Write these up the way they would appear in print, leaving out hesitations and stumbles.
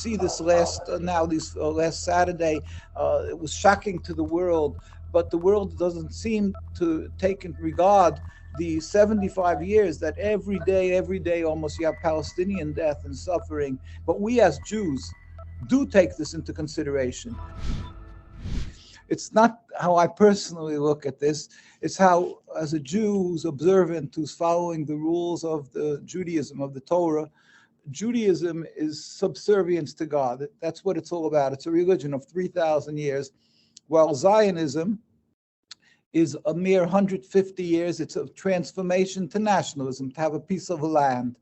See this last Saturday, it was shocking to the world, but the world doesn't seem to take in regard the 75 years that every day almost you have Palestinian death and suffering. But we as Jews do take this into consideration. It's not how I personally look at this. It's how, as a Jew who's observant, who's following the rules of the Judaism, of the Torah, Judaism is subservience to God. That's what it's all about. It's a religion of 3,000 years, while Zionism is a mere 150 years. It's a transformation to nationalism, to have a piece of land.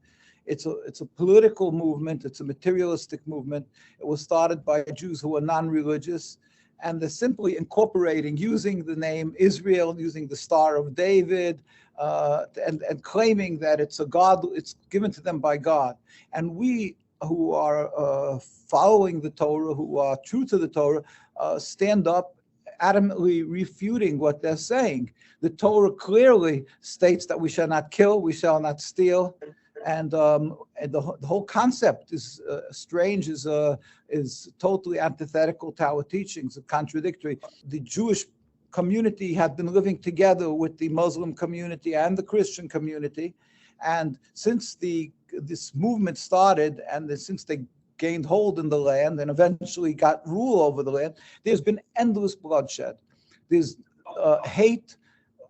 It's a political movement. It's a materialistic movement. It was started by Jews who are non-religious, and they're simply incorporating, using the name Israel, using the Star of David, and claiming that it's a God, it's given to them by God. And we who are following the Torah, who are true to the Torah, stand up adamantly refuting what they're saying. The Torah clearly states that we shall not kill, we shall not steal, and the whole concept is strange, is totally antithetical to our teachings, contradictory. The Jewish community had been living together with the Muslim community and the Christian community, and since this movement started, and since they gained hold in the land and eventually got rule over the land, there's been endless bloodshed. There's hate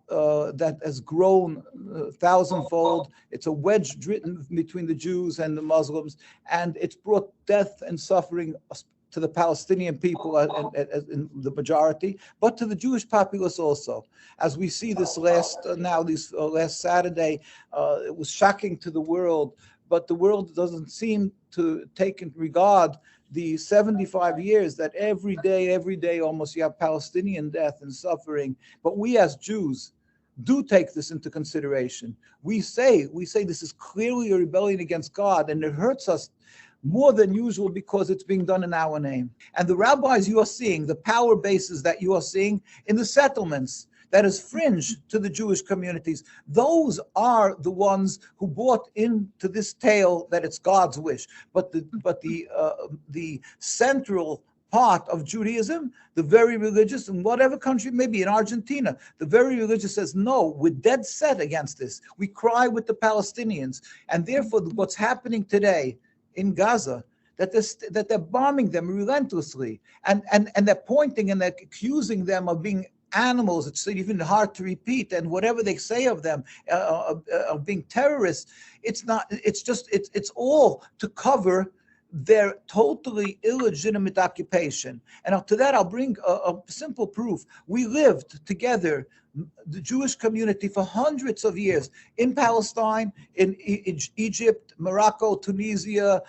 that has grown thousandfold. It's a wedge driven between the Jews and the Muslims, and it's brought death and suffering to the Palestinian people in the majority, but to the Jewish populace also. As we see this last Saturday, it was shocking to the world, but the world doesn't seem to take in regard the 75 years that every day almost you have Palestinian death and suffering. But we as Jews do take this into consideration. We say this is clearly a rebellion against God, and it hurts us more than usual because it's being done in our name. And the rabbis you are seeing, the power bases that you are seeing in the settlements that is fringe to the Jewish communities, those are the ones who bought into this tale that it's God's wish. But the central part of Judaism, the very religious, in whatever country, maybe in Argentina, the very religious says, no, we're dead set against this. We cry with the Palestinians. And therefore, what's happening today in Gaza, that they're bombing them relentlessly, and they're pointing and they're accusing them of being animals. It's even hard to repeat, and whatever they say of them, of being terrorists, it's not. It's all to cover their totally illegitimate occupation. And to that, I'll bring a simple proof. We lived together, the Jewish community, for hundreds of years in Palestine, in Egypt, Morocco, Tunisia,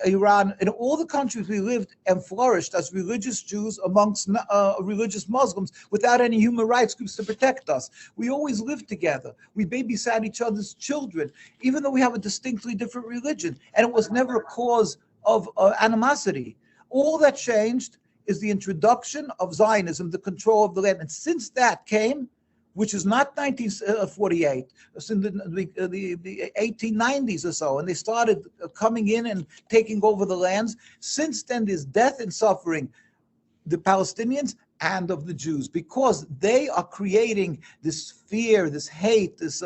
Iran, in all the countries we lived and flourished as religious Jews amongst religious Muslims without any human rights groups to protect us. We always lived together. We babysat each other's children, even though we have a distinctly different religion. And it was never a cause of animosity. All that changed is the introduction of Zionism, the control of the land. And since that came, which is not 1948, it's in the 1890s or so, and they started coming in and taking over the lands. Since then, there's death and suffering, the Palestinians and of the Jews, because they are creating this fear, this hate, this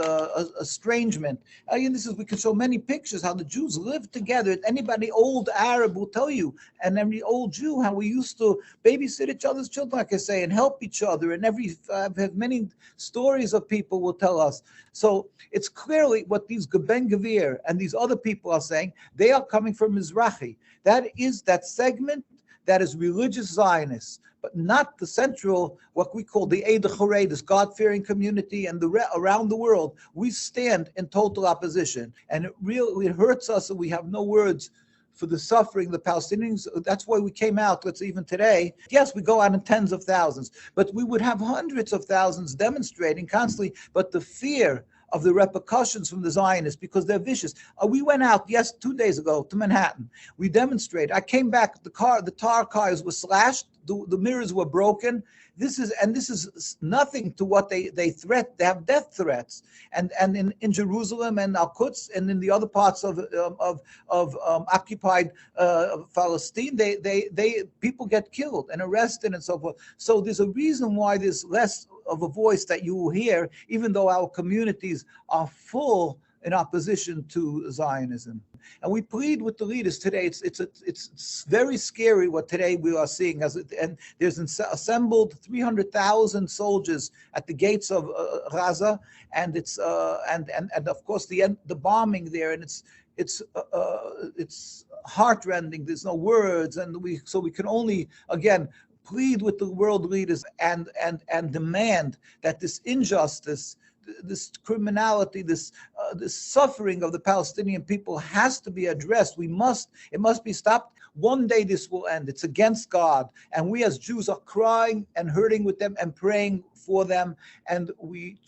estrangement. We can show many pictures how the Jews live together. Anybody old Arab will tell you, and every old Jew, how we used to babysit each other's children, like I say, and help each other. And I've had many stories of people will tell us. So it's clearly what these Ben Gvir and these other people are saying. They are coming from Mizrahi. That is that segment that is religious Zionists, but not the central, what we call the Eid Chorei, this God-fearing community, and around the world. We stand in total opposition, and it hurts us, and we have no words for the suffering, the Palestinians. That's why we came out, even today. Yes, we go out in tens of thousands, but we would have hundreds of thousands demonstrating constantly, but the fear of the repercussions from the Zionists because they're vicious. We went out 2 days ago to Manhattan. We demonstrated. I came back. The tar cars were slashed. The mirrors were broken. This is nothing to what they threat. They have death threats, and in Jerusalem and Al-Quds and in the other parts of occupied Palestine, they people get killed and arrested and so forth. So there's a reason why there's less of a voice that you will hear, even though our communities are full in opposition to Zionism. And we plead with the leaders today. It's very scary what today we are seeing. And there's assembled 300,000 soldiers at the gates of Gaza, and it's and of course the bombing there, and it's heartrending. There's no words, and we can only again plead with the world leaders and demand that this injustice, this criminality, this suffering of the Palestinian people has to be addressed. It must be stopped. One day this will end. It's against God. And we as Jews are crying and hurting with them and praying for them. And we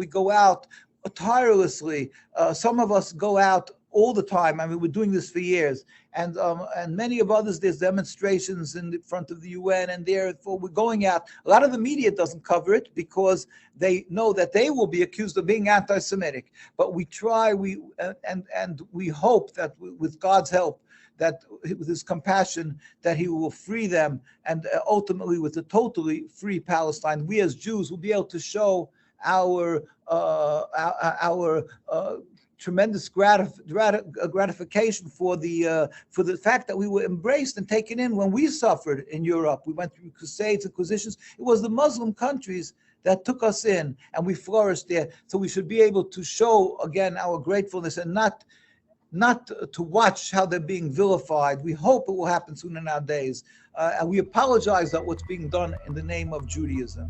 go out tirelessly. Some of us go out all the time. I mean, we're doing this for years, and many of others. There's demonstrations in front of the UN, and therefore we're going out. A lot of the media doesn't cover it because they know that they will be accused of being anti-Semitic. But we try. And we hope that with God's help, that with His compassion, that He will free them, and ultimately with a totally free Palestine, we as Jews will be able to show our tremendous gratification for the fact that we were embraced and taken in when we suffered in Europe. We went through crusades, inquisitions. It was the Muslim countries that took us in, and we flourished there. So we should be able to show again our gratefulness, and not to watch how they're being vilified. We hope it will happen soon in our days, and we apologize that what's being done in the name of Judaism.